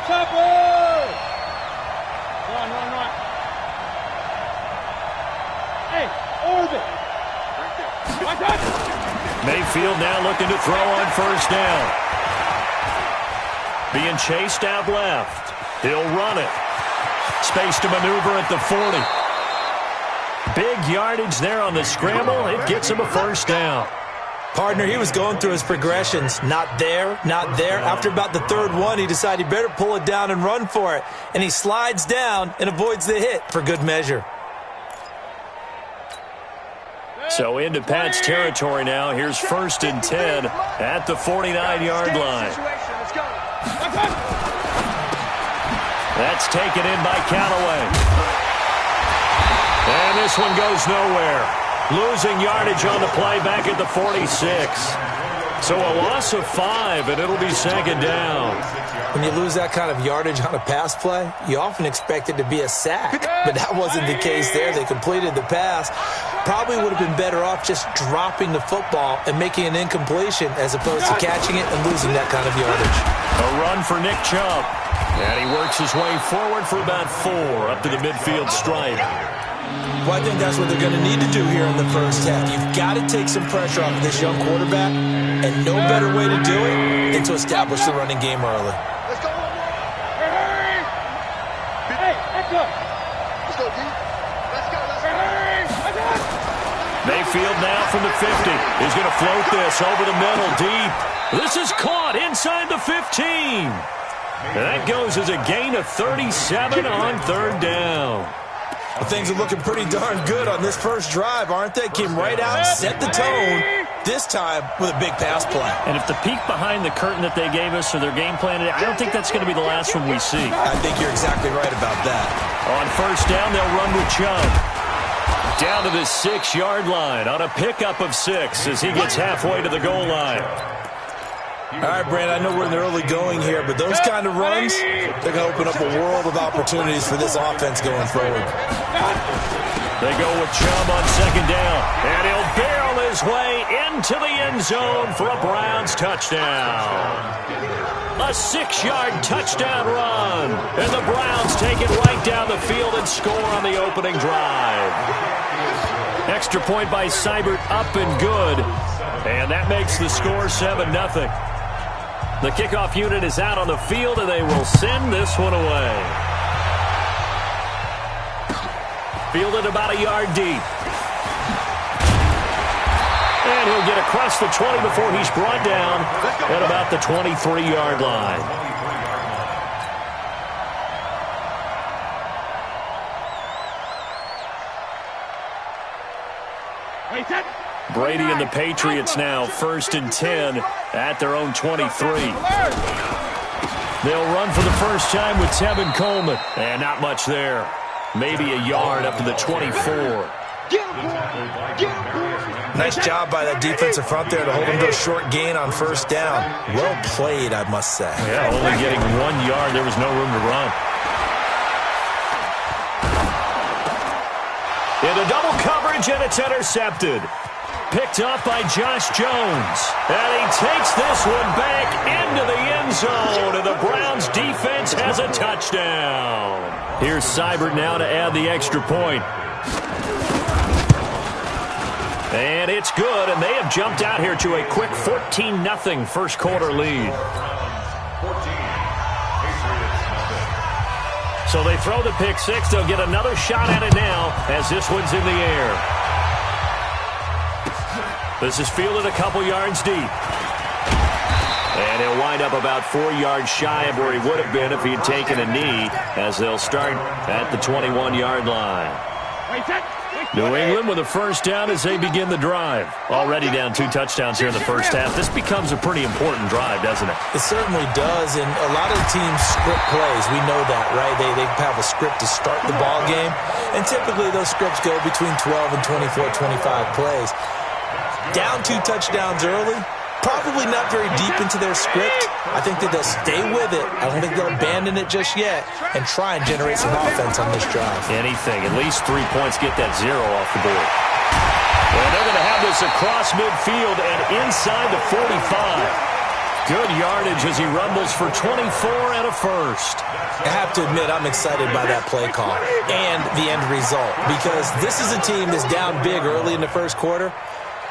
Run. Hey, orbit. Mayfield now looking to throw on first down. Being chased out left. He'll run it. Space to maneuver at the 40. Big yardage there on the scramble. It gets him a first down. Partner, he was going through his progressions. Not there, not there. After about the third one, he decided he better pull it down and run for it. And he slides down and avoids the hit for good measure. So into Pat's territory now. Here's 1st and 10 at the 49-yard line. That's taken in by Callaway. And this one goes nowhere. Losing yardage on the play back at the 46. So a loss of 5, and it'll be 2nd down. When you lose that kind of yardage on a pass play, you often expect it to be a sack. But that wasn't the case there. They completed the pass. Probably would have been better off just dropping the football and making an incompletion as opposed to catching it and losing that kind of yardage. A run for Nick Chubb. And he works his way forward for about 4 up to the midfield stripe. Well, I think that's what they're going to need to do here in the first half. You've got to take some pressure off of this young quarterback, and no better way to do it than to establish the running game early. Let's go. Hey, let's go. Let's go, D. Let's go. Mayfield now from the 50. He's going to float this over the middle, deep. This is caught inside the 15. And that goes as a gain of 37 on 3rd down. Well, things are looking pretty darn good on this first drive, aren't they? Came right out, set the tone, this time with a big pass play. And if the peek behind the curtain that they gave us or their game plan, I don't think that's going to be the last one we see. I think you're exactly right about that. On 1st down, they'll run with Chubb. Down to the 6-yard line on a pickup of 6 as he gets halfway to the goal line. All right, Brandon, I know we're in the early going here, but those kind of runs, they're going to open up a world of opportunities for this offense going forward. They go with Chubb on 2nd down, and he'll barrel his way into the end zone for a Browns touchdown. A 6-yard touchdown run, and the Browns take it right down the field and score on the opening drive. Extra point by Seibert, up and good, and that makes the score 7-0. The kickoff unit is out on the field, and they will send this one away. Fielded about a yard deep. And he'll get across the 20 before he's brought down at about the 23-yard line. Brady and the Patriots now 1st and 10 at their own 23. They'll run for the first time with Tevin Coleman. And not much there. Maybe a yard up to the 24. Nice job by that defensive front there to hold him to a short gain on 1st down. Well played, I must say. Yeah, only getting 1 yard. There was no room to run. Into double coverage, and it's intercepted. Picked up by Josh Jones. And he takes this one back into the end zone, and the Browns defense has a touchdown. Here's Seibert now to add the extra point. And it's good, and they have jumped out here to a quick 14-0 first quarter lead. So they throw the pick 6. They'll get another shot at it now as this one's in the air. This is fielded a couple yards deep. And he'll wind up about 4 yards shy of where he would have been if he had taken a knee, as they'll start at the 21-yard line. New England with a first down as they begin the drive. Already down 2 touchdowns here in the first half. This becomes a pretty important drive, doesn't it? It certainly does, and a lot of the teams script plays. We know that, right? They have a script to start the ball game, and typically those scripts go between 12 and 24, 25 plays. Down 2 touchdowns early, probably not very deep into their script. I think that they'll stay with it. I don't think they'll abandon it just yet and try and generate some offense on this drive. Anything. At least 3 points, get that 0 off the board. And they're going to have this across midfield and inside the 45. Good yardage as he rumbles for 24 and a first. I have to admit, I'm excited by that play call and the end result, because this is a team that's down big early in the first quarter,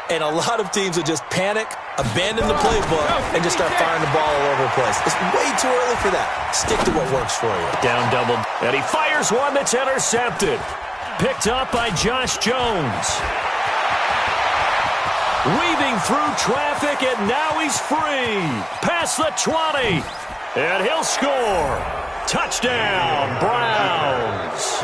and a lot of teams will just panic, abandon the playbook, and just start firing the ball all over the place. It's way too early for that. Stick to what works for you. Down double, and he fires one that's intercepted. Picked up by Josh Jones. Weaving through traffic, and now he's free. Past the 20, and he'll score. Touchdown, Browns.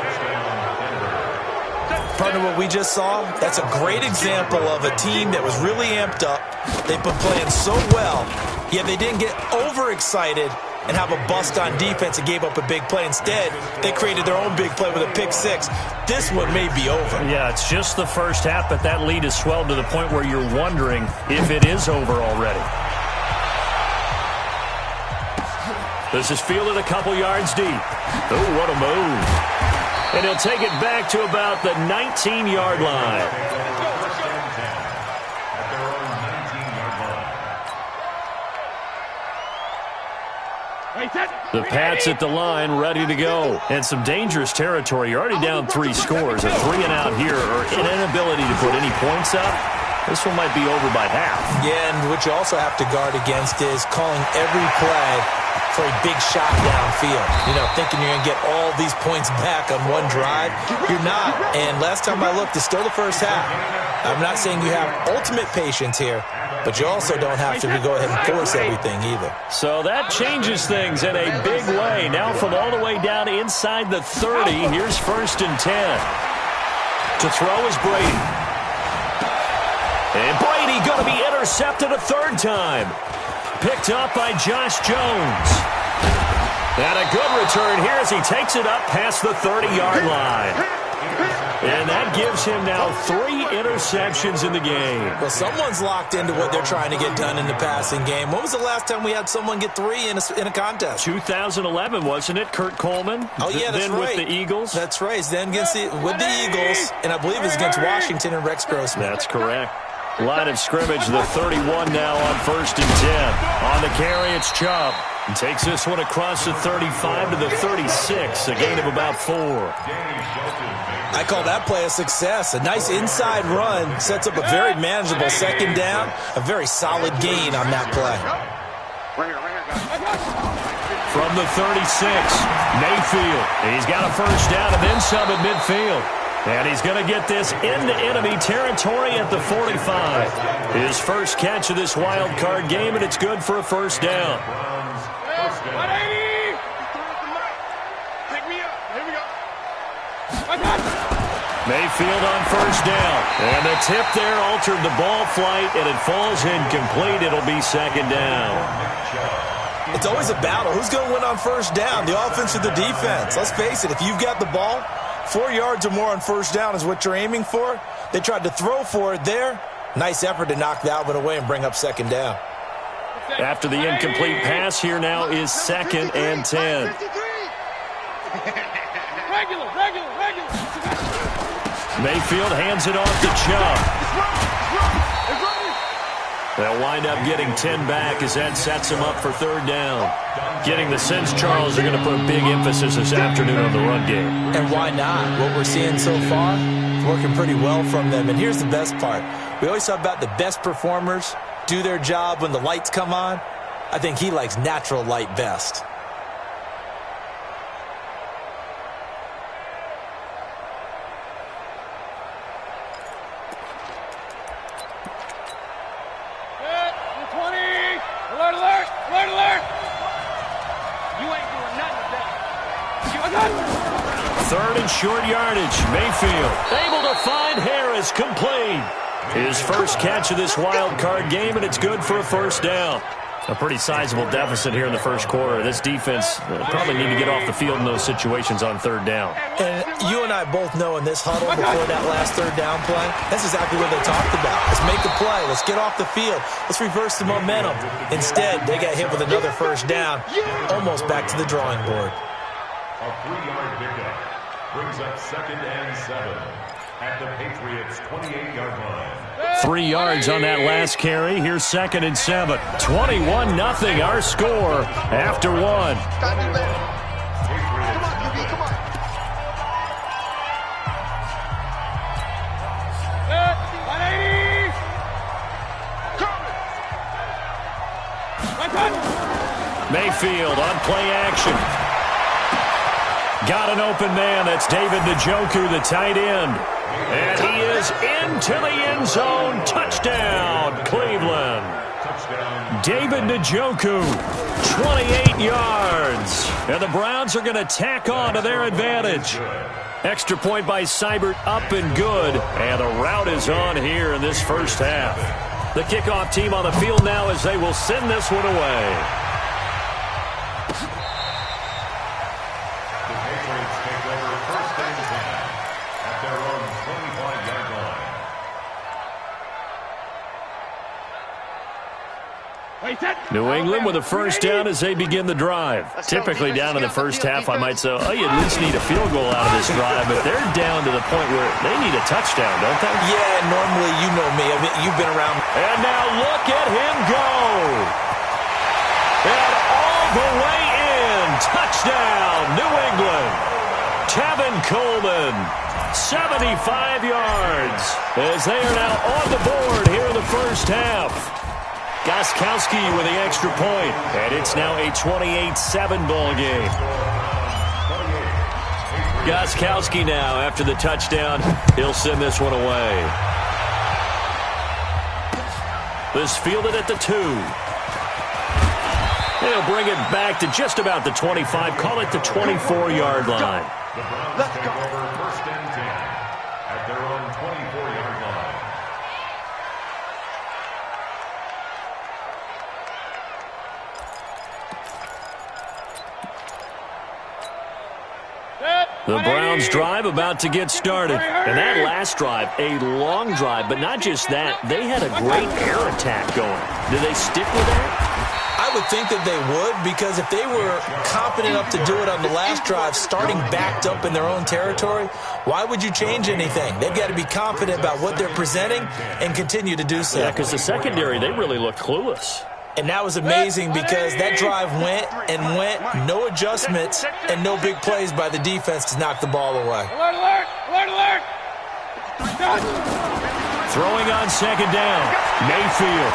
Partner, what we just saw, that's a great example of a team that was really amped up. They've been playing so well, yet they didn't get overexcited and have a bust on defense and gave up a big play. Instead, they created their own big play with a pick six. This one may be over. Yeah, it's just the first half, but that lead has swelled to the point where you're wondering if it is over already. This is fielded a couple yards deep. Oh, what a move. And he'll take it back to about the 19-yard line. The Pats at the line, ready to go. And some dangerous territory. You're already down 3 scores. A 3-and-out here, or an inability to put any points up. This one might be over by half. Yeah, and what you also have to guard against is calling every play for a big shot downfield. You know, thinking you're going to get all these points back on one drive. You're not. And last time I looked, it's still the first half. I'm not saying you have ultimate patience here, but you also don't have to go ahead and force everything either. So that changes things in a big way. Now from all the way down inside the 30, here's 1st and 10. To throw is Brady. And Brady going to be intercepted a 3rd time. Picked up by Josh Jones. And a good return here as he takes it up past the 30-yard line. And that gives him now 3 interceptions in the game. Well, someone's locked into what they're trying to get done in the passing game. When was the last time we had someone get 3 in a contest? 2011, wasn't it? Kurt Coleman? Oh, yeah, that's right. Then with the Eagles? That's right. Then against with the Eagles, and I believe it's against Washington and Rex Grossman. That's correct. Line of scrimmage, the 31 now on 1st and 10. On the carry, it's Chubb. He takes this one across the 35 to the 36, a gain of about 4. I call that play a success. A nice inside run sets up a very manageable 2nd down, a very solid gain on that play. From the 36, Mayfield. He's got a 1st down and then some at midfield. And he's going to get this into enemy territory at the 45. His first catch of this wild card game, and it's good for a 1st down. 180! Pick me up. Here we go. Mayfield on 1st down. And the tip there altered the ball flight, and it falls incomplete. It'll be 2nd down. It's always a battle. Who's going to win on 1st down, the offense or the defense? Let's face it, if you've got the ball, 4 yards or more on 1st down is what you're aiming for. They tried to throw for it there. Nice effort to knock that one away and bring up 2nd down. After the incomplete pass, here now is 2nd and 10. Regular. Mayfield hands it off to Chubb. They'll wind up getting 10 back as that sets them up for 3rd down. Getting the sense Charles are going to put big emphasis this afternoon on the run game. And why not? What we're seeing so far is working pretty well from them. And here's the best part. We always talk about the best performers do their job when the lights come on. I think he likes natural light best. Alert! You ain't doing nothing today. 3rd and short yardage. Mayfield able to find Harris, complete. His first catch of this wild card game, and it's good for a 1st down. A pretty sizable deficit here in the first quarter. This defense probably need to get off the field in those situations on 3rd down. And you and I both know in this huddle before that last 3rd down play, that's exactly what they talked about. Let's make a play. Let's get off the field. Let's reverse the momentum. Instead, they got hit with another 1st down, almost back to the drawing board. A 3-yard pickup brings up 2nd and 7 at the Patriots' 28-yard line. 3 yards on that last carry. Here's 2nd and 7. 21-0 our score after 1. Come on, QB, come on. Mayfield on play action. Got an open man. That's David Njoku, the tight end. And he is into the end zone. Touchdown, Cleveland. David Njoku, 28 yards. And the Browns are going to tack on to their advantage. Extra point by Seibert, up and good. And the route is on here in this first half. The kickoff team on the field now as they will send this one away. New England with a first down as they begin the drive. Typically down in the first half, I might say, oh, you at least need a field goal out of this drive, but they're down to the point where they need a touchdown, don't they? Yeah, normally, you know me. I mean, you've been around. And now look at him go. And all the way in. Touchdown, New England. Tevin Coleman, 75 yards, as they are now on the board here in the first half. Gostkowski with the extra point, and it's now a 28-7 ball game. Gostkowski now, after the touchdown, he'll send this one away. This fielded at the 2. He'll bring it back to just about the 25, call it the 24-yard line. Let's go. First and 10 at their own 24-yard line. The Browns drive about to get started. And that last drive, a long drive, but not just that, they had a great air attack going. Do they stick with that? I would think that they would, because if they were competent enough to do it on the last drive, starting backed up in their own territory, why would you change anything? They've got to be confident about what they're presenting and continue to do so. Yeah, because the secondary, they really looked clueless. And that was amazing because that drive went and went, no adjustments and no big plays by the defense to knock the ball away. Alert, alert, alert, alert. Throwing on 2nd down, Mayfield.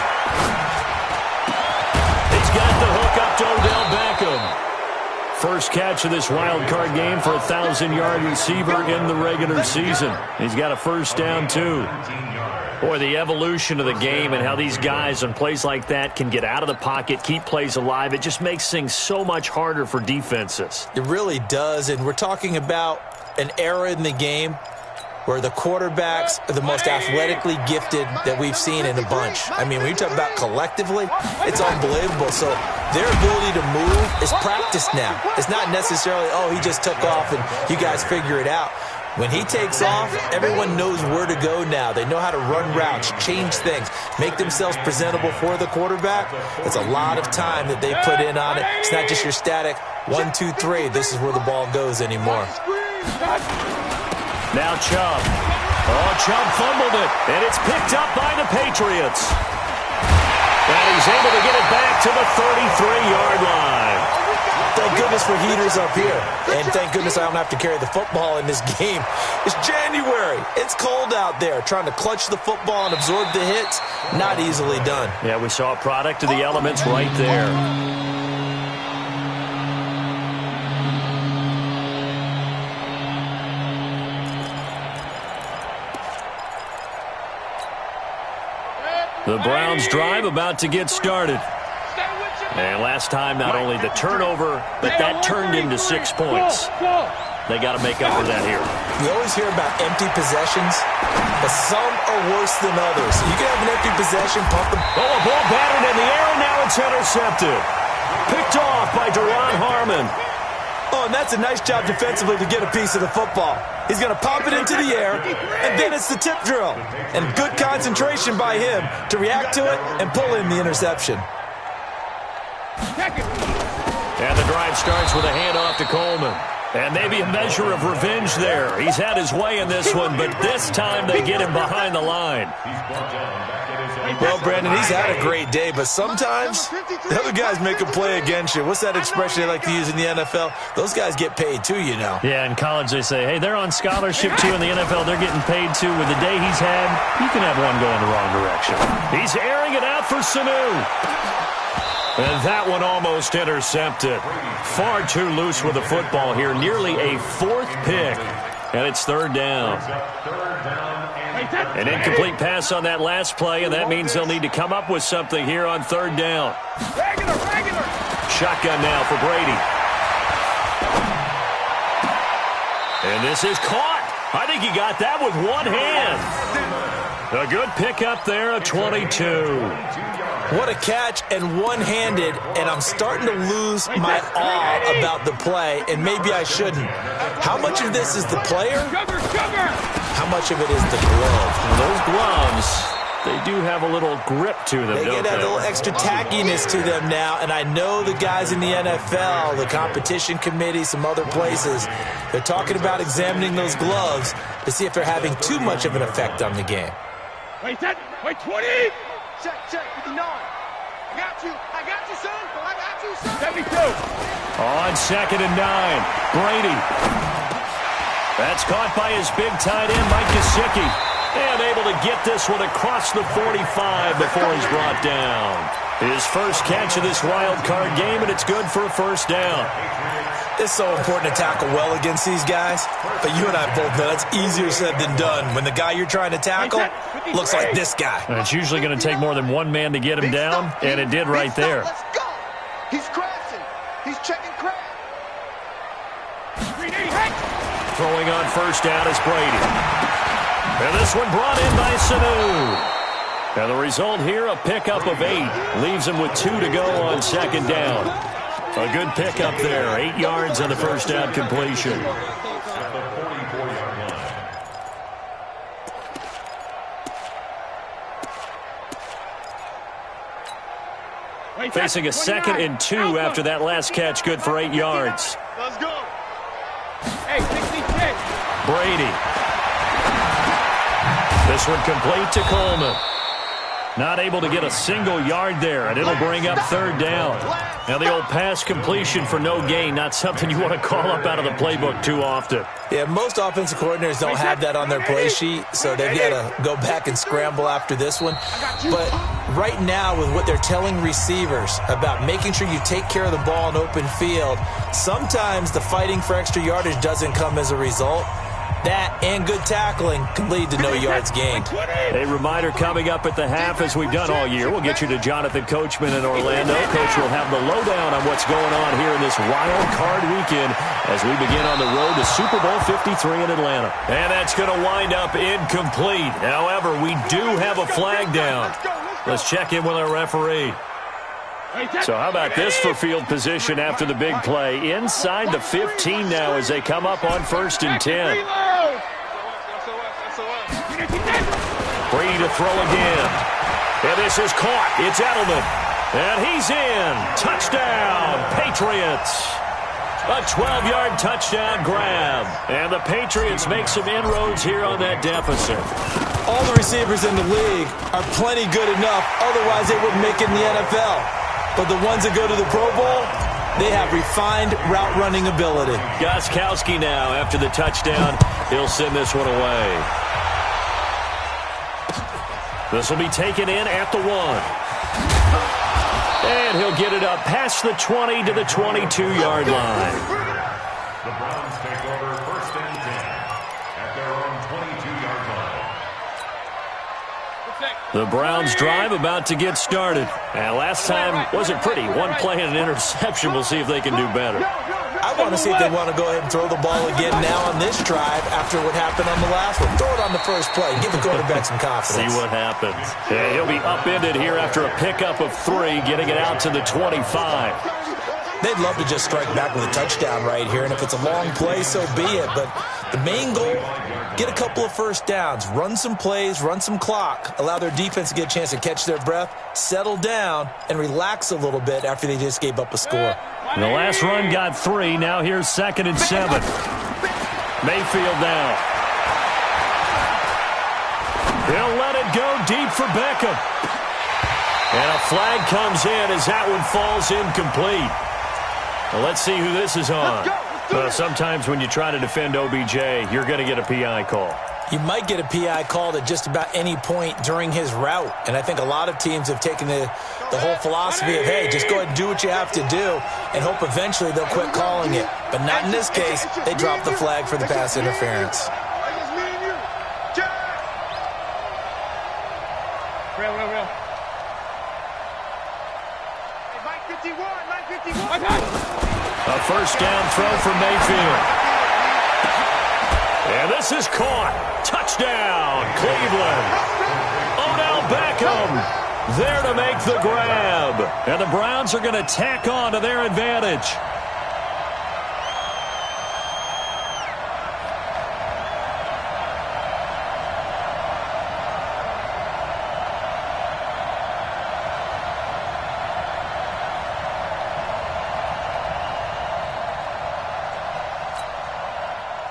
He's got the hook up to Odell Beckham. First catch of this wild card game for a 1,000-yard receiver in the regular season. He's got a first down, too. Boy, the evolution of the game and how these guys on plays like that can get out of the pocket, keep plays alive, it just makes things so much harder for defenses. It really does, and we're talking about an era in the game where the quarterbacks are the most athletically gifted that we've seen in a bunch. I mean, when you talk about collectively, it's unbelievable. So their ability to move is practiced now. It's not necessarily, oh, he just took off and you guys figure it out. When he takes off, everyone knows where to go now. They know how to run routes, change things, make themselves presentable for the quarterback. It's a lot of time that they put in on it. It's not just your static 1, 2, 3. This is where the ball goes anymore. Now Chubb. Oh, Chubb fumbled it, and it's picked up by the Patriots. And he's able to get it back to the 33-yard line. Thank goodness for heaters up here. And thank goodness I don't have to carry the football in this game. It's January. It's cold out there. Trying to clutch the football and absorb the hits, not easily done. Yeah, we saw a product of the elements right there. The Browns drive about to get started. And last time, not only the turnover, but that turned into 6 points. They got to make up for that here. We always hear about empty possessions, but some are worse than others. You can have an empty possession, pump the... Oh, a ball batted in the air, and now it's intercepted. Picked off by Deron Harmon. Oh, and that's a nice job defensively to get a piece of the football. He's going to pop it into the air, and then it's the tip drill. And good concentration by him to react to it and pull in the interception. And the drive starts with a handoff to Coleman. And maybe a measure of revenge there. He's had his way in this one, but this time they get him behind the line. Well, Brandon, he's had a great day, but sometimes the other guys make a play against you. What's that expression they like to use in the NFL? Those guys get paid too, you know. Yeah, in college they say, hey, they're on scholarship too. In the NFL, they're getting paid too. With the day he's had, you can have one going the wrong direction. He's airing it out for Sanu. And that one almost intercepted. Far too loose with the football here. Nearly a fourth pick. And it's third down. An incomplete pass on that last play, and that means they'll need to come up with something here on third down. Shotgun now for Brady. And this is caught. I think he got that with one hand. A good pickup there, a 22. What a catch, and one-handed, and I'm starting to lose my awe about the play, and maybe I shouldn't. How much of this is the player? How much of it is the glove? Those gloves, they do have a little grip to them, They don't get they? a little extra tackiness to them now, and I know the guys in the NFL, the competition committee, some other places, they're talking about examining those gloves to see if they're having too much of an effect on the game. Wait, 20! Check, 59. I got you, son. I got you, son. 72. On 2nd and 9, Brady. That's caught by his big tight end, Mike Gesicki. And able to get this one across the 45 before he's brought down. His first catch of this wild card game, and it's good for a first down. It's so important to tackle well against these guys, but you and I both know that's easier said than done. When the guy you're trying to tackle looks like this guy. And it's usually going to take more than one man to get him down, and it did right there. Let's go. He's crashing. He's checking crash. Throwing on first down is Brady. And this one brought in by Sanu. And the result here, a pickup of 8. Leaves him with 2 to go on 2nd down. A good pickup there. 8 yards on the first down completion. Facing a 2nd and 2 after that last catch. Good for 8 yards. Let's go. Hey, 66. Brady. This one complete to Coleman. Not able to get a single yard there, and it'll bring up 3rd down. Now the old pass completion for no gain, not something you want to call up out of the playbook too often. Yeah, most offensive coordinators don't have that on their play sheet, so they've got to go back and scramble after this one. But right now, with what they're telling receivers about making sure you take care of the ball in open field, sometimes the fighting for extra yardage doesn't come as a result. That and good tackling can lead to no yards gained. A reminder coming up at the half, as we've done all year. We'll get you to Jonathan Coachman in Orlando. Coach will have the lowdown on what's going on here in this wild card weekend as we begin on the road to Super Bowl 53 in Atlanta. And that's going to wind up incomplete. However, we do have a flag down. Let's check in with our referee. So how about this for field position after the big play? Inside the 15 now as they come up on 1st and 10. Brady to throw again. And this is caught. It's Edelman. And he's in. Touchdown, Patriots. A 12-yard touchdown grab. And the Patriots make some inroads here on that deficit. All the receivers in the league are plenty good enough. Otherwise, they wouldn't make it in the NFL. But the ones that go to the Pro Bowl, they have refined route-running ability. Gostkowski now after the touchdown. He'll send this one away. This will be taken in at the 1. And he'll get it up past the 20 to the 22-yard line. The Browns take over 1st and 10 at their own 22-yard line. The Browns drive about to get started. And last time wasn't pretty. One play and an interception. We'll see if they can do better. I want to see if they want to go ahead and throw the ball again now on this drive after what happened on the last one. Throw it on the first play. Give the quarterback some confidence. See what happens. And he'll be upended here after a pickup of 3, getting it out to the 25. They'd love to just strike back with a touchdown right here, and if it's a long play, so be it. But the main goal, get a couple of first downs, run some plays, run some clock, allow their defense to get a chance to catch their breath, settle down, and relax a little bit after they just gave up a score. The last run got 3. Now here's 2nd and 7. Mayfield now. He'll let it go deep for Beckham. And a flag comes in as that one falls incomplete. Well, let's see who this is on. Well, sometimes when you try to defend OBJ, you're going to get a PI call. You might get a PI called at just about any point during his route. And I think a lot of teams have taken the whole philosophy of, hey, just go ahead and do what you have to do and hope eventually they'll quit calling it. But not in this case. They dropped the flag for the pass interference. A first down throw for Mayfield. And this is caught. Touchdown, Cleveland. Odell Beckham there to make the grab. And the Browns are going to tack on to their advantage.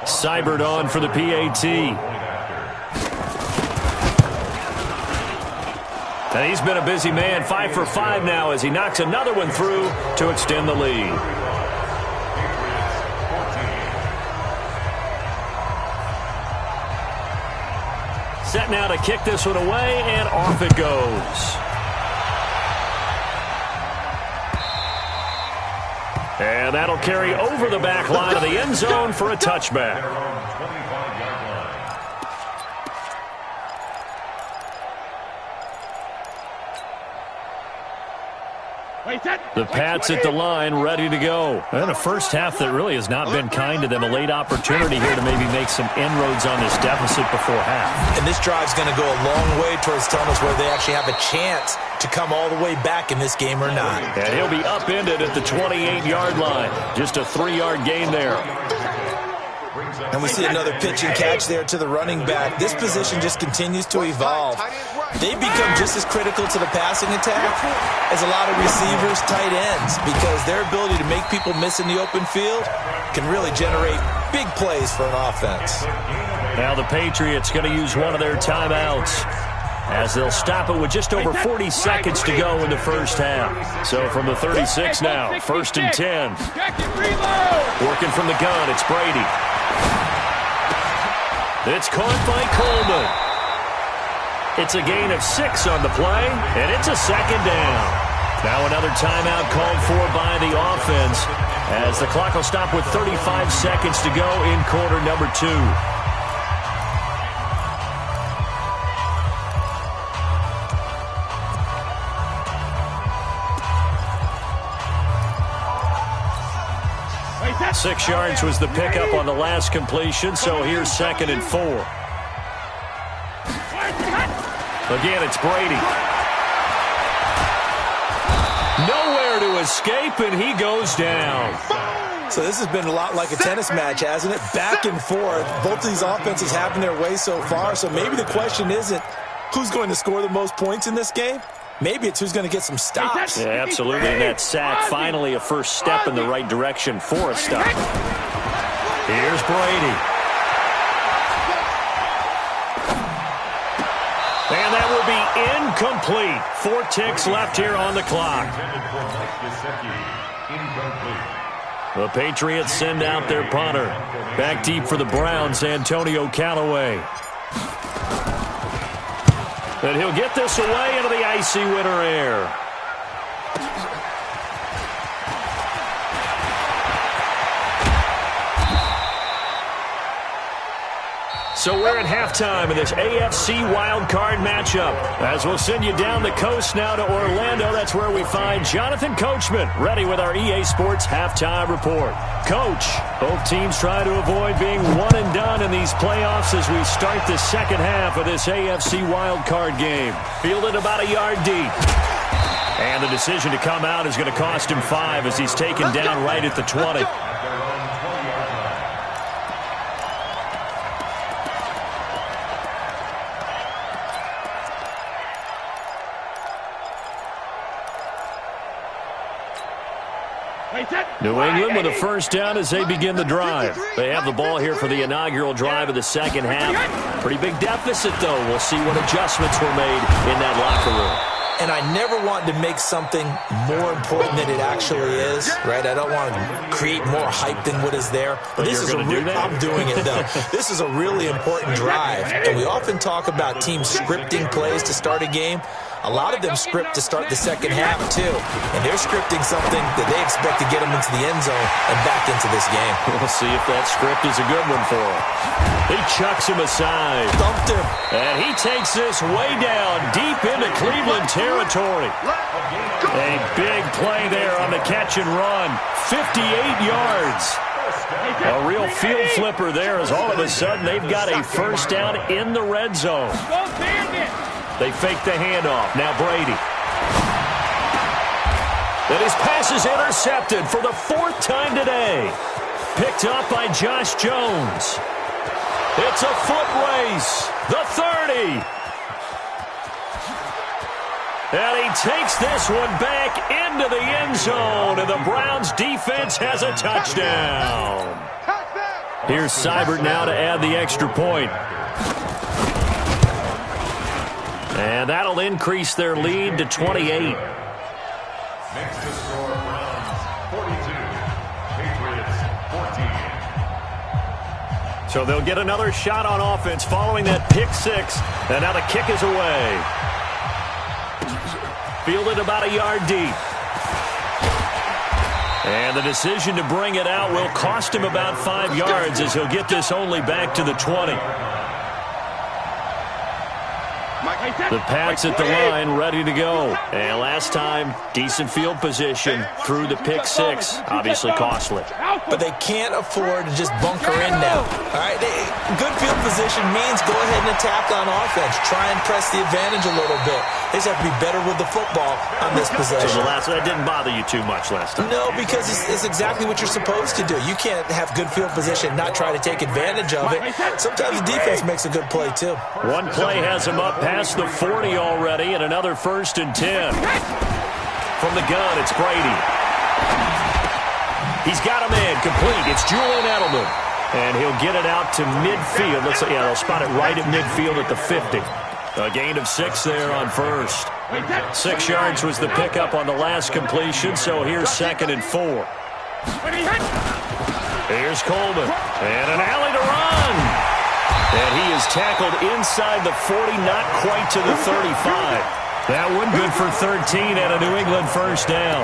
Seibert on for the PAT. And he's been a busy man, 5 for 5 now as he knocks another one through to extend the lead. Set now to kick this one away, and off it goes. And that'll carry over the back line of the end zone for a touchback. The Pats at the line, ready to go. And a first half that really has not been kind to them. A late opportunity here to maybe make some inroads on this deficit before half. And this drive's going to go a long way towards telling us whether they actually have a chance to come all the way back in this game or not. And he'll be upended at the 28-yard line. Just a 3-yard gain there. And we see another pitch and catch there to the running back. This position just continues to evolve. They've become just as critical to the passing attack as a lot of receivers, tight ends, because their ability to make people miss in the open field can really generate big plays for an offense. Now the Patriots going to use one of their timeouts as they'll stop it with just over 40 seconds to go in the first half. So from the 36 now, 1st and 10. Working from the gun, it's Brady. It's caught by Coleman. It's a gain of 6 on the play, and it's a 2nd down. Now another timeout called for by the offense as the clock will stop with 35 seconds to go in quarter number 2. Wait, 6 yards was the pickup on the last completion, so here's 2nd and 4. Again, it's Brady. Nowhere to escape, and he goes down. So this has been a lot like a tennis match, hasn't it? Back and forth. Both of these offenses having their way so far, so maybe the question isn't who's going to score the most points in this game. Maybe it's who's going to get some stops. Yeah, absolutely. And that sack, finally a first step in the right direction for a stop. Here's Brady. And that will be incomplete. 4 ticks left here on the clock. The Patriots send out their punter. Back deep for the Browns, Antonio Callaway. And he'll get this away into the icy winter air. So we're at halftime in this AFC Wildcard matchup. As we'll send you down the coast now to Orlando, that's where we find Jonathan Coachman, ready with our EA Sports Halftime Report. Coach, both teams try to avoid being one and done in these playoffs as we start the second half of this AFC Wildcard game. Fielded about a yard deep. And the decision to come out is going to cost him 5 as he's taken down right at the 20. New England with a first down as they begin the drive. They have the ball here for the inaugural drive of the second half. Pretty big deficit, though. We'll see what adjustments were made in that locker room. And I never want to make something more important than it actually is, right? I don't want to create more hype than what is there. But this is I'm doing it, though. This is a really important drive. And we often talk about teams scripting plays to start a game. A lot of them script to start the second half, too. And they're scripting something that they expect to get them into the end zone and back into this game. We'll see if that script is a good one for him. He chucks him aside. Dumped him. And he takes this way down, deep into Cleveland territory. A big play there on the catch and run. 58 yards. A real field flipper there as all of a sudden they've got a first down in the red zone. They fake the handoff. Now Brady. And his pass is intercepted for the 4th time today. Picked up by Josh Jones. It's a foot race. The 30. And he takes this one back into the end zone. And the Browns defense has a touchdown. Here's Seibert now to add the extra point. And that'll increase their lead to 28. Next to score, Browns 42, Patriots 14. So they'll get another shot on offense following that pick six. And now the kick is away. Fielded about a yard deep. And the decision to bring it out will cost him about 5 yards as he'll get this only back to the 20. The Pats at the line, ready to go. And last time, decent field position through the pick six. Obviously costly. But they can't afford to just bunker in now. All right, good field position means go ahead and attack on offense. Try and press the advantage a little bit. They just have to be better with the football on this possession. So that didn't bother you too much last time. No, because it's exactly what you're supposed to do. You can't have good field position and not try to take advantage of it. Sometimes the defense makes a good play, too. One play has him up past the 40 already, and another 1st and 10. From the gun, it's Brady. He's got a man complete. It's Julian Edelman. And he'll get it out to midfield. They'll spot it right at midfield at the 50. A gain of 6 there on first. 6 yards was the pickup on the last completion, so here's 2nd and 4. Here's Coleman. And an alley to run. And he is tackled inside the 40, not quite to the 35. That one good for 13 and a New England first down.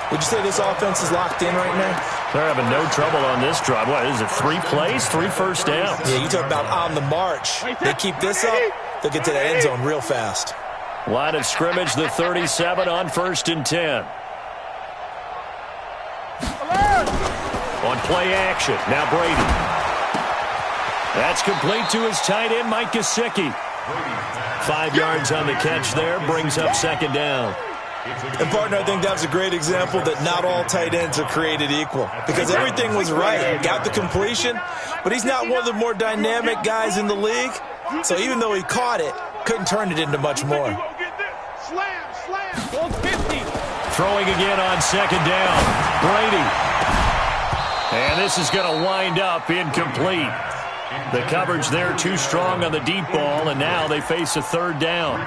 Would you say this offense is locked in right now? They're having no trouble on this drive. What is it, 3 plays, 3 first downs? Yeah, you talk about on the march. They keep this up, they'll get to that end zone real fast. Line of scrimmage, the 37 on 1st and 10. On play action, now Brady. That's complete to his tight end, Mike Gesicki. 5 yards on the catch there, brings up 2nd down. And, partner, I think that was a great example that not all tight ends are created equal. Because everything was right. Got the completion, but he's not one of the more dynamic guys in the league. So even though he caught it, couldn't turn it into much more. Throwing again on 2nd down. Brady. And this is going to wind up incomplete. The coverage there too strong on the deep ball, and now they face a 3rd down.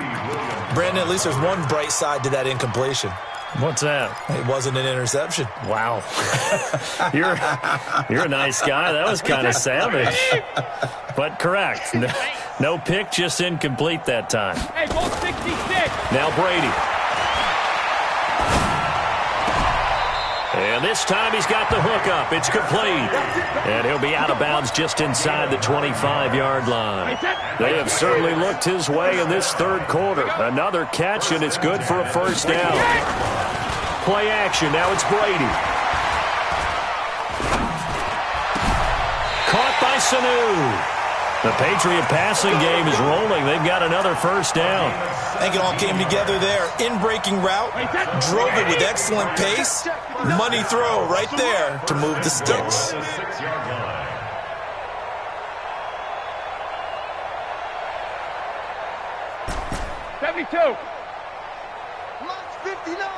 Brandon, at least there's one bright side to that incompletion. What's that? It wasn't an interception. Wow. You're a nice guy. That was kind of savage. But correct. No pick, just incomplete that time. Hey, ball 66. Now Brady. And this time he's got the hook up. It's complete. And he'll be out of bounds just inside the 25-yard line. They have certainly looked his way in this 3rd quarter. Another catch, and it's good for a first down. Play action. Now it's Brady. Caught by Sanu. The Patriot passing game is rolling. They've got another first down. I think it all came together there. In-breaking route, drove it with excellent pace. Money throw right there to move the sticks. 72. Mike's 59.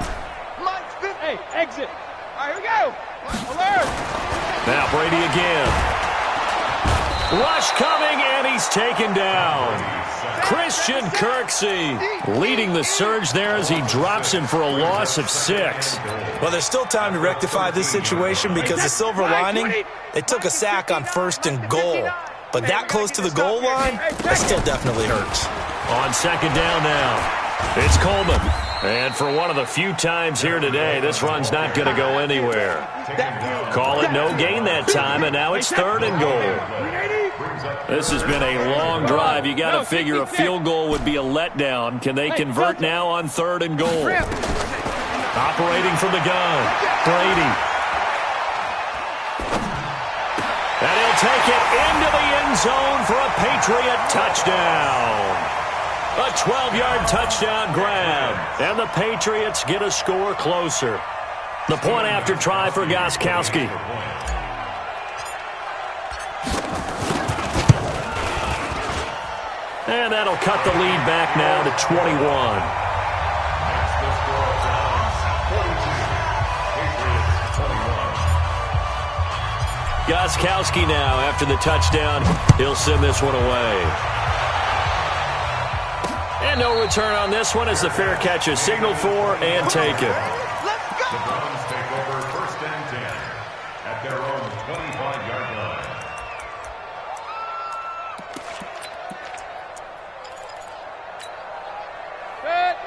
Mike's 50. Hey, exit. right, here we go. Alert. Now Brady again. Rush coming, and he's taken down. Christian Kirksey leading the surge there as he drops him for a loss of 6. Well, there's still time to rectify this situation because the silver lining, they took a sack on 1st and goal. But that close to the goal line, that still definitely hurts. On 2nd down now. It's Coleman. And for one of the few times here today, this run's not going to go anywhere. Call it no gain that time, and now it's 3rd and goal. This has been a long drive. You got to figure a field goal would be a letdown. Can they convert now on 3rd and goal? Operating from the gun, Brady. And he'll take it into the end zone for a Patriot touchdown. A 12-yard touchdown grab, and the Patriots get a score closer. The point after try for Gostkowski. And that'll cut the lead back now to 21. Gostkowski now after the touchdown. He'll send this one away. And no return on this one as the fair catch is signaled for and taken. Let's go. The Browns take over 1st and 10 at their own 25-yard line.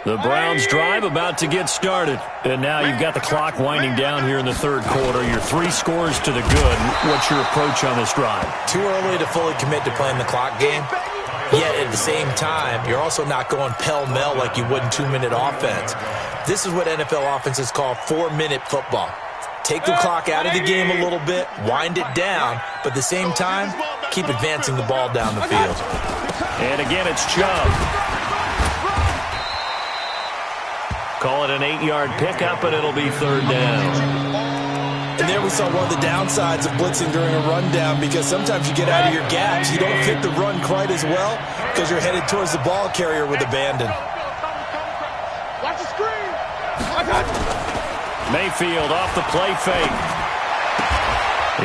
The Browns drive about to get started. And now you've got the clock winding down here in the 3rd quarter. You're 3 scores to the good. What's your approach on this drive? Too early to fully commit to playing the clock game. Yet at the same time, you're also not going pell-mell like you would in 2-minute offense. This is what NFL offenses call 4-minute football. Take the clock out of the game a little bit, wind it down, but at the same time, keep advancing the ball down the field. And again, it's Chubb. Call it an 8-yard pickup, and it'll be 3rd down. And there we saw one of the downsides of blitzing during a rundown because sometimes you get out of your gaps. You don't fit the run quite as well because you're headed towards the ball carrier with abandon. Watch the screen. Mayfield off the play fake.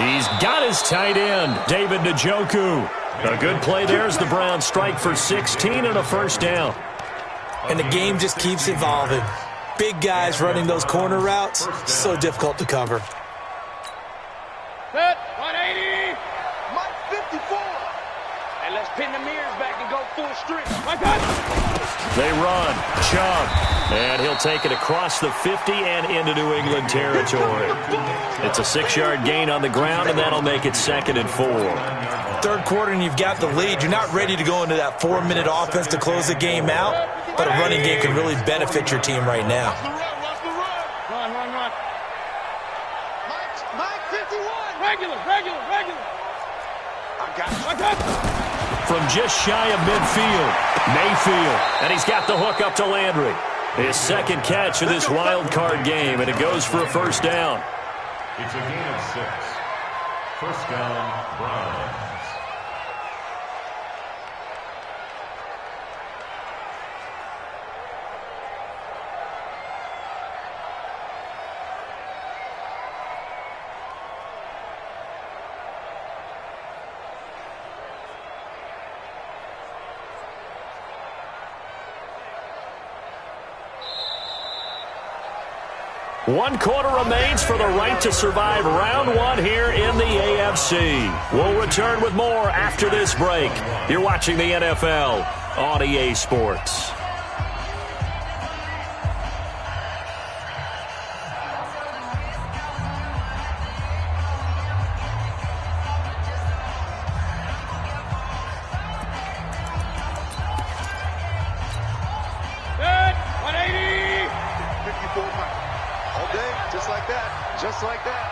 He's got his tight end, David Njoku. A good play there as the Browns strike for 16 and a 1st down. And the game just keeps evolving. Big guys running those corner routes, so difficult to cover. Set, 180. Mike 54. And let's pin the mirrors back and go full strength. They run. Chubb. And he'll take it across the 50 and into New England territory. It's a 6-yard gain on the ground, and that'll make it 2nd and 4. 3rd quarter, and you've got the lead. You're not ready to go into that 4-minute offense to close the game out, but a running game can really benefit your team right now. Run. Mike 51. Regular. I got you. From just shy of midfield, Mayfield. And he's got the hook up to Landry. His 2nd catch of this wild card game, and it goes for a 1st down. It's a gain of 6. 1st down, Browns. One quarter remains for the right to survive round 1 here in the AFC. We'll return with more after this break. You're watching the NFL on EA Sports. Set, 180. 54 Mike. All day, just like that. Just like that.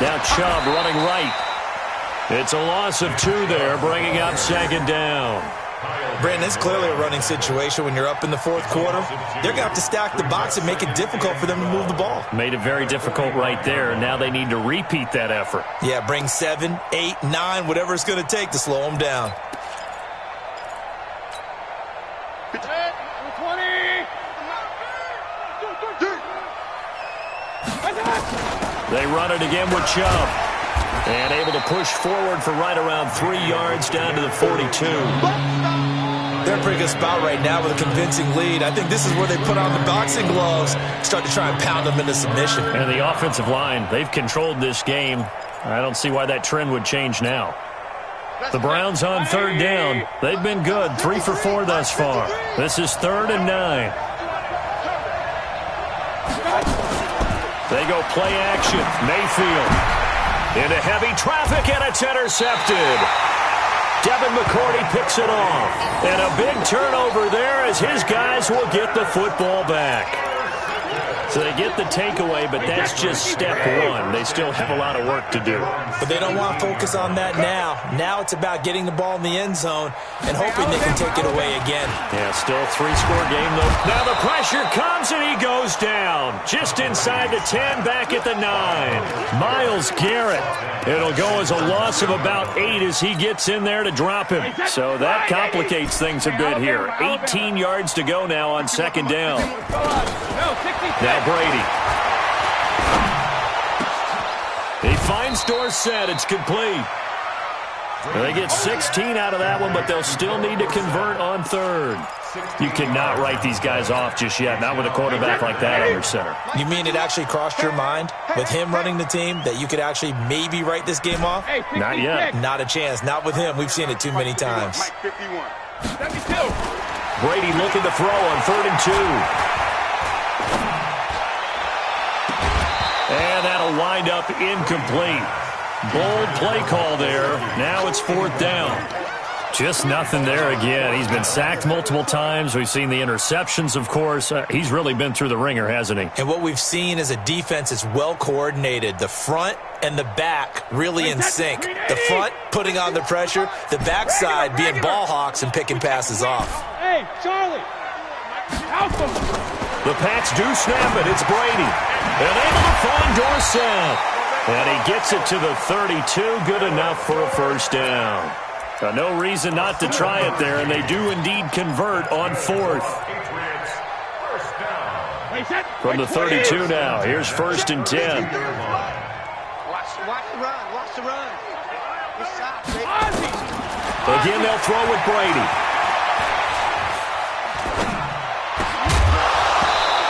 Now Chubb running right. It's a loss of 2 there, bringing up 2nd down. Brandon, it's clearly a running situation when you're up in the 4th quarter. They're going to have to stack the box and make it difficult for them to move the ball. Made it very difficult right there, and now they need to repeat that effort. Yeah, bring 7, 8, 9, whatever it's going to take to slow them down. They run it again with Chubb. And able to push forward for right around 3 yards down to the 42. They're in a pretty good spot right now with a convincing lead. I think this is where they put on the boxing gloves, start to try and pound them into submission. And the offensive line, they've controlled this game. I don't see why that trend would change now. The Browns on 3rd down. They've been good, 3 for 4 thus far. This is 3rd and 9. They go play action. Mayfield into heavy traffic, and it's intercepted. Devin McCourty picks it off. And a big turnover there as his guys will get the football back. So they get the takeaway, but that's just step 1. They still have a lot of work to do. But they don't want to focus on that now. Now it's about getting the ball in the end zone and hoping they can take it away again. Yeah, still a 3-score game, though. Now the pressure comes, and he goes down. Just inside the 10, back at the 9. Myles Garrett. It'll go as a loss of about 8 as he gets in there to drop him. So that complicates things a bit here. 18 yards to go now on 2nd down. Now Brady. He finds Dorsett. It's complete. They get 16 out of that one, but they'll still need to convert on 3rd. You cannot write these guys off just yet, not with a quarterback like that under center. You mean it actually crossed your mind with him running the team that you could actually maybe write this game off? Not yet. Not a chance. Not with him. We've seen it too many times. Brady looking to throw on 3rd and 2. And that'll wind up incomplete. Bold play call there. Now it's 4th down. Just nothing there again. He's been sacked multiple times. We've seen the interceptions, of course. He's really been through the ringer, hasn't he? And what we've seen is a defense that's well coordinated. The front and the back really in sync. The front putting on the pressure. The backside being ball hawks and picking passes off. Hey, Charlie. The Pats do snap it. It's Brady. And able to find Dorsett. And he gets it to the 32. Good enough for a 1st down. No reason not to try it there, and they do indeed convert on 4th. From the 32 now. Here's 1st and 10. Watch the run. Watch the run. Again, they'll throw with Brady.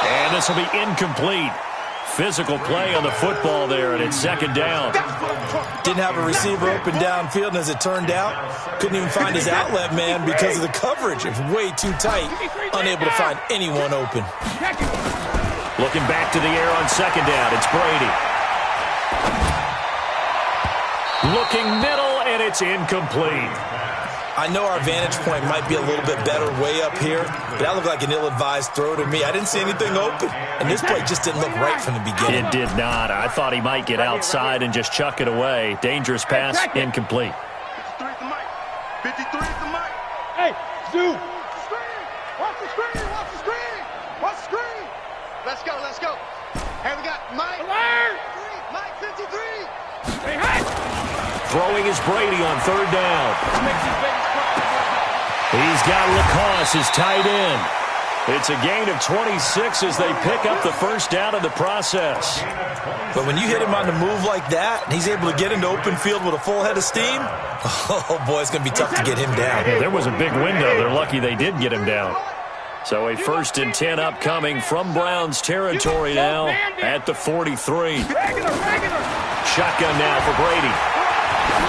And this will be incomplete. Physical play on the football there, and it's 2nd down. Didn't have a receiver open downfield, and as it turned out, couldn't even find his outlet man because of the coverage. It was way too tight, unable to find anyone open. Looking back to the air on 2nd down, it's Brady. Looking middle, and it's incomplete. I know our vantage point might be a little bit better way up here, but that looked like an ill-advised throw to me. I didn't see anything open, and this play just didn't look right from the beginning. It did not. I thought he might get outside and just chuck it away. Dangerous pass, incomplete. 53 at the mic. Hey, Zoo. Watch the screen. Watch the screen. Watch the screen. Let's go. Let's go. Hey, we got Mike. Alert. Mike 53. Hey, hey. Throwing is Brady on 3rd down. He's got Lacoste, his tight end. It's a gain of 26 as they pick up the 1st down in the process. But when you hit him on the move like that, and he's able to get into open field with a full head of steam, oh, boy, it's going to be tough to get him down. Yeah, there was a big window. They're lucky they did get him down. So a 1st and 10 upcoming from Browns territory now at the 43. Shotgun now for Brady.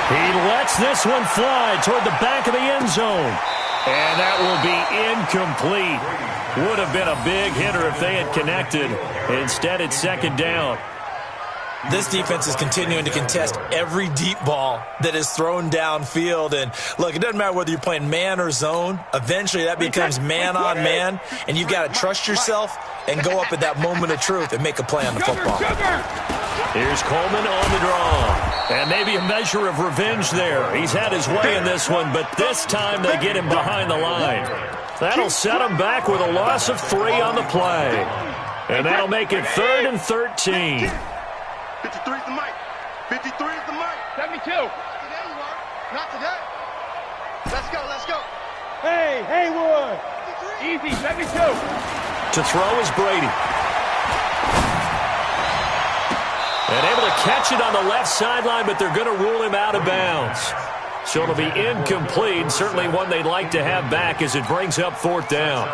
He lets this one fly toward the back of the end zone. And that will be incomplete. Would have been a big hitter if they had connected. Instead, it's 2nd down. This defense is continuing to contest every deep ball that is thrown downfield. And, look, it doesn't matter whether you're playing man or zone. Eventually, that becomes man-on-man, and you've got to trust yourself and go up at that moment of truth and make a play on the football. Here's Coleman on the draw. And maybe a measure of revenge there. He's had his way in this one, but this time they get him behind the line. That'll set him back with a loss of 3 on the play. And that'll make it 3rd and 13. 53 is the mic. 53 is the mic. 72. Today you are. Not today. Let's go. Let's go. Hey, Haywood. Easy. 72. To throw is Brady. catch it on the left sideline, but they're going to rule him out of bounds. So it'll be incomplete. Certainly one they'd like to have back as it brings up 4th down.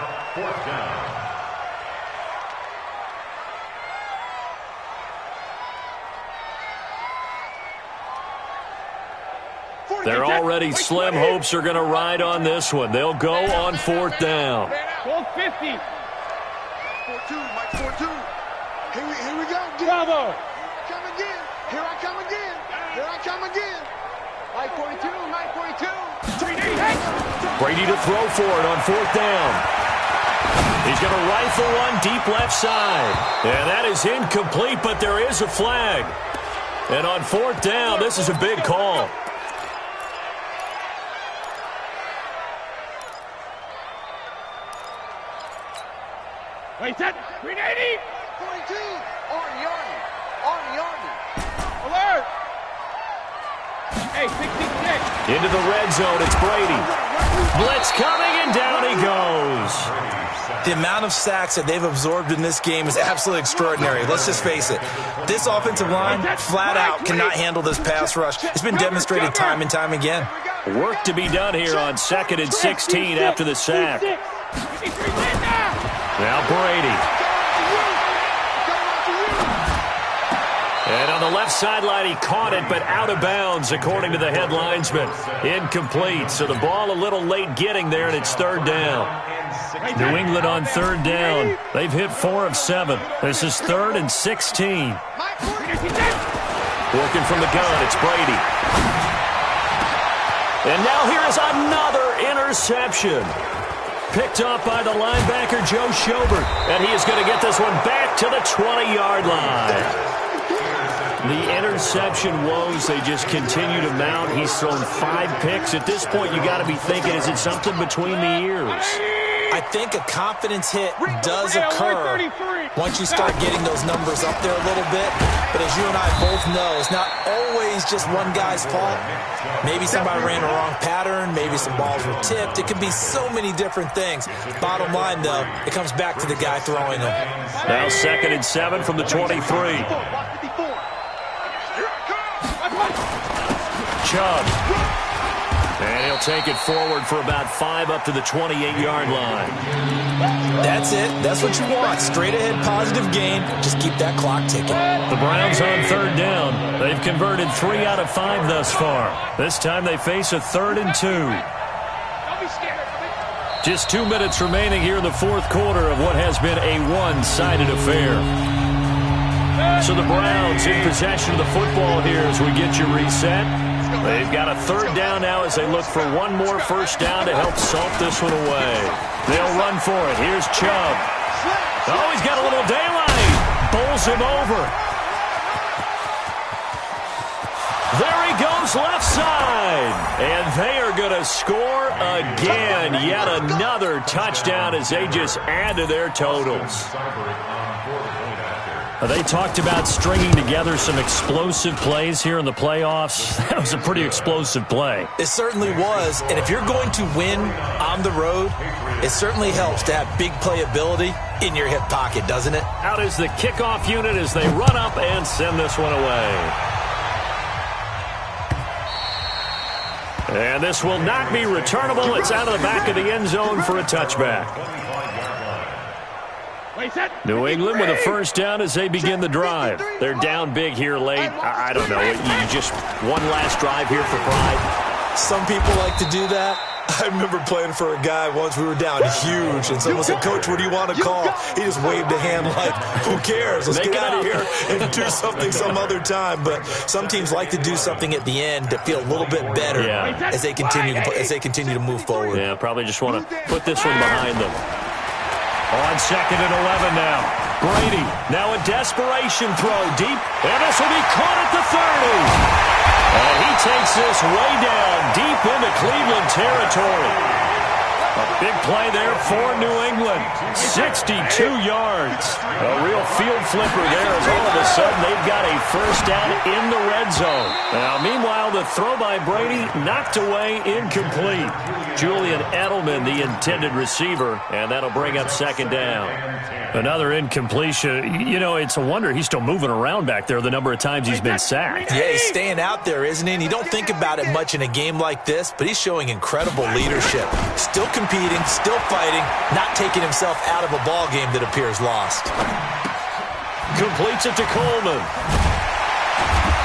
Their already slim hopes are going to ride on this one. They'll go on 4th down. 4-50. 4-2, Mike 4-2. Here we go. Bravo. Come again. Here I come again. Here I come again. Mike 42, Mike 42. Brady to throw for it on 4th down. He's going to rifle one deep left side. And that is incomplete, but there is a flag. And on 4th down, this is a big call. Wait, set. 380. 42. Arnie. Alert. Hey, 66. Into the red zone, it's Brady. Blitz coming, and down he goes. The amount of sacks that they've absorbed in this game is absolutely extraordinary. Let's just face it. This offensive line, flat out, cannot handle this pass rush. It's been demonstrated time and time again. Work to be done here on 2nd and 16 after the sack. Now Brady. And on the left sideline, he caught it, but out of bounds, according to the head linesman. Incomplete, so the ball a little late getting there, and it's 3rd down. New England on 3rd down. They've hit 4 of 7. This is 3rd and 16. Working from the gun, it's Brady. And now here is another interception. Picked off by the linebacker, Joe Schobert. And he is going to get this one back to the 20-yard line. The interception woes, they just continue to mount. He's thrown 5 picks. At this point, you got to be thinking, is it something between the ears? I think a confidence hit does occur once you start getting those numbers up there a little bit. But as you and I both know, it's not always just one guy's fault. Maybe somebody ran a wrong pattern. Maybe some balls were tipped. It could be so many different things. Bottom line, though, it comes back to the guy throwing them. Now 2nd and 7 from the 23. Chubb. And he'll take it forward for about 5 up to the 28-yard line. That's it. That's what you want. Straight ahead, positive gain. Just keep that clock ticking. The Browns on 3rd down. They've converted 3 out of 5 thus far. This time they face a 3rd and 2. Just 2 minutes remaining here in the 4th quarter of what has been a one-sided affair. So the Browns in possession of the football here as we get you reset. They've got a 3rd down now as they look for one more first down to help salt this one away. They'll run for it. Here's Chubb. Oh, he's got a little daylight. Bowls him over. There he goes left side. And they are going to score again. Yet another touchdown as they just add to their totals. They talked about stringing together some explosive plays here in the playoffs. That was a pretty explosive play. It certainly was. And if you're going to win on the road, it certainly helps to have big playability in your hip pocket, doesn't it? Out is the kickoff unit as they run up and send this one away. And this will not be returnable. It's out of the back of the end zone for a touchback. New England with a first down as they begin the drive. They're down big here late. I don't know. You just one last drive here for pride. Some people like to do that. I remember playing for a guy once. We were down huge, and someone said, "Coach, what do you want to call?" He just waved a hand like, "Who cares? Let's get out of here and do something some other time." But some teams like to do something at the end to feel a little bit better as they continue to move forward. Yeah, probably just want to put this one behind them. On 2nd and 11 now. Brady, now a desperation throw deep, and this will be caught at the 30. And he takes this way down deep into Cleveland territory. A big play there for New England. 62 yards. A real field flipper there as all of a sudden, they've got a first down in the red zone. Now, meanwhile, the throw by Brady knocked away, incomplete. Julian Edelman, the intended receiver, and that'll bring up second down. Another incompletion. You know, it's a wonder he's still moving around back there the number of times he's been sacked. Yeah, he's staying out there, isn't he? And you don't think about it much in a game like this, but he's showing incredible leadership. Still competing, still fighting, not taking himself out of a ball game that appears lost. Completes it to Coleman.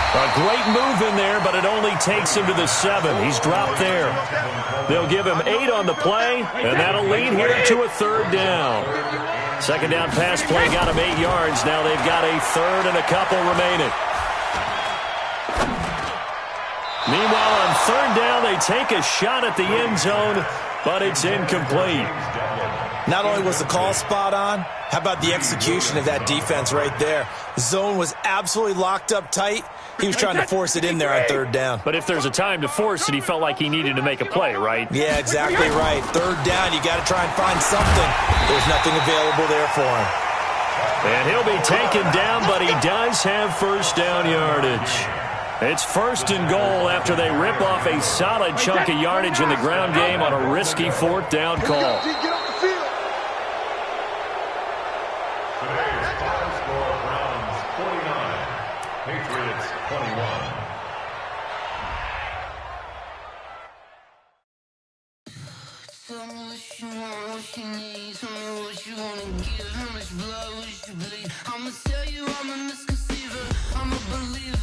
A great move in there, but it only takes him to the 7. He's dropped there. They'll give him 8 on the play, and that'll lead here to a third down. Second down pass play got him 8 yards. Now they've got a third and a couple remaining. Meanwhile, on third down, they take a shot at the end zone, but it's incomplete. Not only was the call spot on, how about the execution of that defense right there? The zone was absolutely locked up tight. He was trying to force it in there on third down. But if there's a time to force it, he felt like he needed to make a play, right? Yeah, exactly right. Third down, you got to try and find something. There's nothing available there for him. And he'll be taken down, but he does have first down yardage. It's first and goal after they rip off a solid chunk of yardage in the ground game on a risky fourth down call. Get off the field. Today's final score, Browns 49, Patriots 21. Tell me what you want, what you need. Tell me what you want to give. How much blood would you bleed? I'ma tell you I'm a misconceiver. I'm a believer.